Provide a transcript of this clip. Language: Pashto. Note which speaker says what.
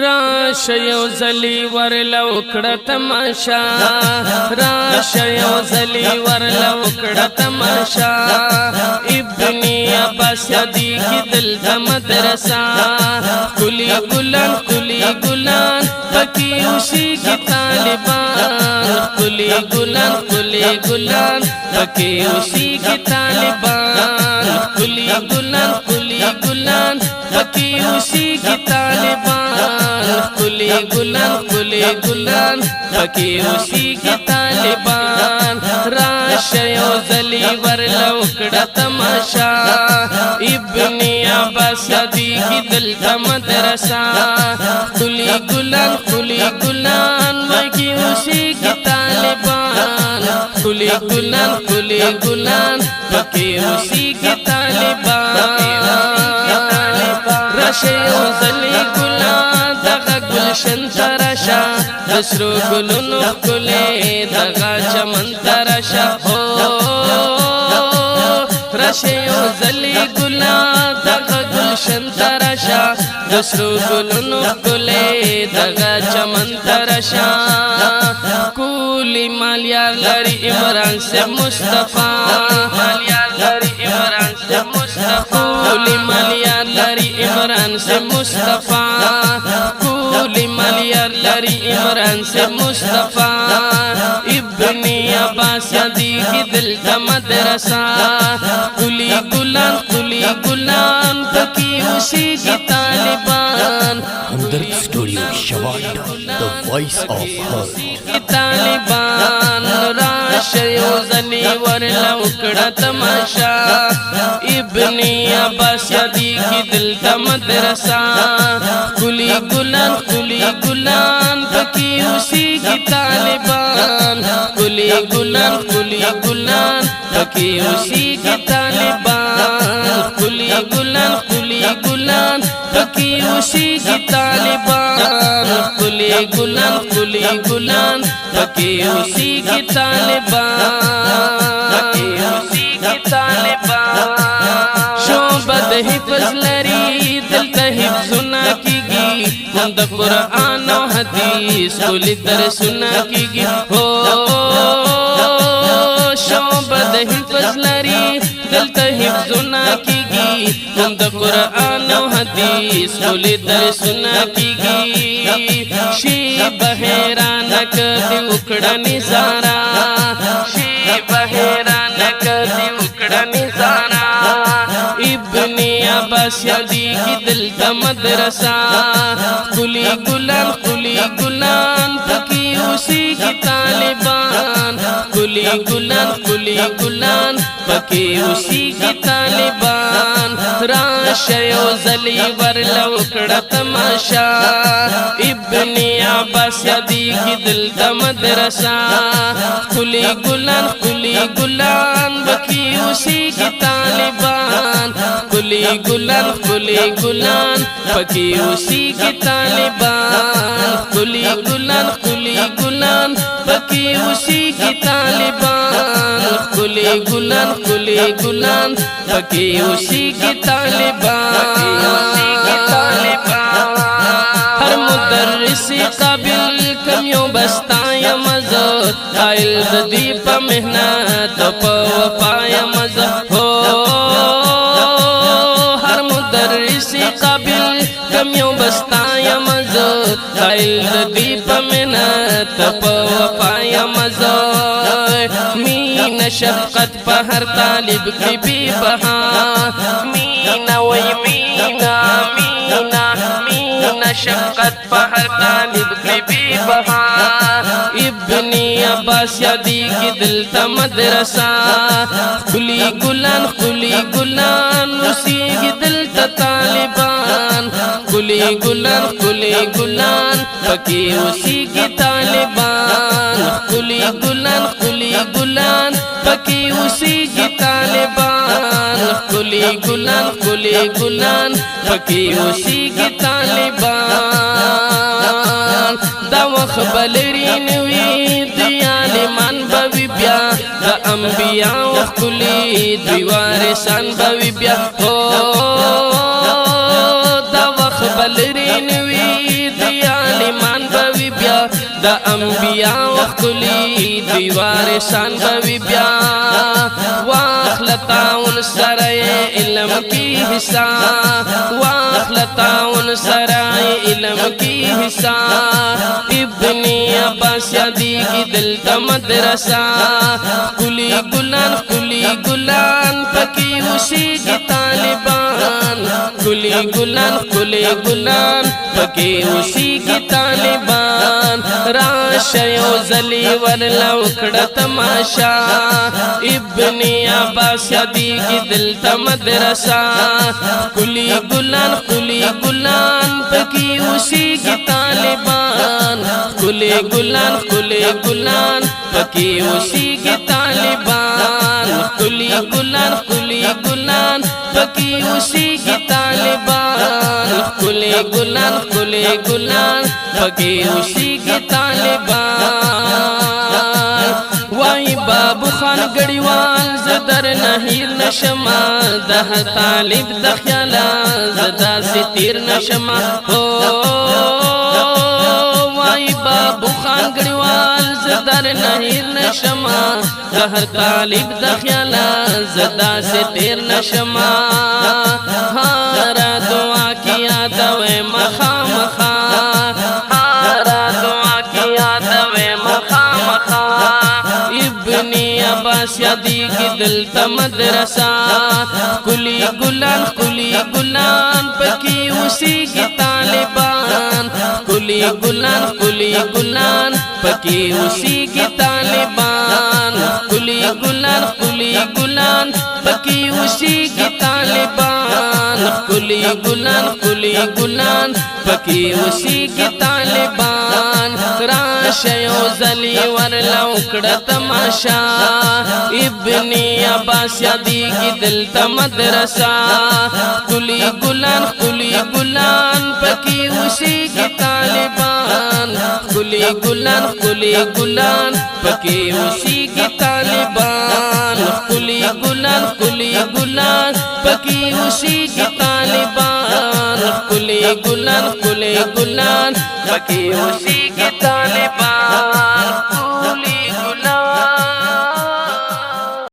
Speaker 1: راشه یو زلی ورله وکړه تماشا راشه یو زلی ورله وکړه تماشا ابن عباس یادیږي دلته مدرسه کلی ګلان پکې اوسېږي طالبان کلی ګلان پکې اوسېږي طالبان کلی ګلان پکې اوسېږي طالبان کلی ګلان پکې اوسېږي طالبان راشه یو زلی ورله وکړه تماشا ابن عباس یادیږي دلته مدرسه کلی ګلان پکې اوسېږي طالبان کلی ګلان پکې اوسېږي طالبان راشه یو زلی ګلان دغه ګلشن ته راشه د سرو ګلونو ښکلې دغه چمن ته راشه راشه یو زلی ګلان دغه ګلشن ته راشه د سرو ګلونو ښکلې دغه چمن ته راشه کولی مالیار لري عمران صاحب مصطفی کولی مالیار لري عمران صاحب مصطفی کولی مالیار لري عمران صاحب مصطفی ابن عباس یادیږي دلته مدرسه کلی ګلان پکې اوسېږي طالبان
Speaker 2: Hamdard Studio Shawanda, the voice of heart.
Speaker 1: طالبان راشه یو زلی ورله وکړه تماشا ابن عباس یادیږي دلته مدرسه کلی ګلان پکې اوسېږي طالبان کلی ګلان پکې اوسېږي طالبان کلی ګلان پکې اوسېږي طالبان کلی ګلان پکې اوسېږي طالبان شوبه د حفظ لري دلته حفظونه کېږي د قرآن او حدیث ټولې درسونه کېږي شوبه د حفظ لري دلته حفظونه کېږي د قرآن او حدیث ټولې درسونه کېږي شي به حیرانه که دې وکړه نظاره ابن عباس یادیږي دلته مدرسه کلی ګلان پکې اوسېږي طالبان کلی ګلان پکې اوسېږي طالبان راشه یو زلی ورله وکړه تماشا ابن عباس یادیږي دلته مدرسه کلی ګلان پکې اوسېږي طالبان کلی ګلان پکې اوسېږي طالبان کلی ګلان پکې اوسېږي طالبان کلی ګلان پکې اوسېږي طالبان هر مدرس قابل کم یو بستا یم زه قایل د دې په محنت په وفا یم زه هر مدرس قابل کم یو بستا یم زه قایل د دې په محنت په وفا یم زه مینه شفقت په هر طالب کې بې بها مینه وای مینه شفقت په هر طالب کې بې بها ابن عباس یادیږي دلته مدرسه کلی ګلان اوسېږي دلته طالبان کلی ګلان پکې اوسېږي طالبان کلی ګلان پکې اوسېږي طالبان کلی ګلان پکې اوسېږي طالبان دا وخت بلري نوي د عالمان به بیا د انبیاء ښکلي دوی وارثان به بیا دا وخت بلري نوي دا انبیاء وخلی دوی وارثان بوی بیا واخلطاون سرائے علم کی حصہ واخلطاون سرائے علم کی حصہ ابن عباس یادی کی دلتا مدرسہ کلی گلان پکی اسی کی طالبان کلی گلان پکی اسی کی طالبان راشیو زلی ورلو کڑا تماشا ابن عباس یادی کی دلتا مدرسہ کلی گلان پکی اسی کی طالبان کلی گلان پکی اسی کی طالبان کلی گلان پکی اسی کی طالبان کلی گلان پکی اسی کی طالبان وائی بابو خان گڑیوان زدر نهیر نشما ده طالب دخیالا زدا ستیر نشما وائی بابو خان گڑیوان زدر نهیر نشما ده طالب دخیالا زدا ستیر نشما ہارا دعا کیا دوے مخا ہارا دعا کیا دوے مخا ابن عباس یادی کی دلتا مدرسہ کلی گلان پکی اسی کی طالبان کلی گلان پکی اسی کی طالبان کلی گلان پکی اسی کی طالبان کلی گلان پکی اسی کی طالبان راشیو زلی ورلو کڑا تماشا ابن عباس یادی کی دلتا مدرسہ کلی گلان پکی اسی کی طالبان کلی گلان پکی اسی کی طالبان کلی گلان پکی اسی کی طالبان کلی گلان پکی اسی کی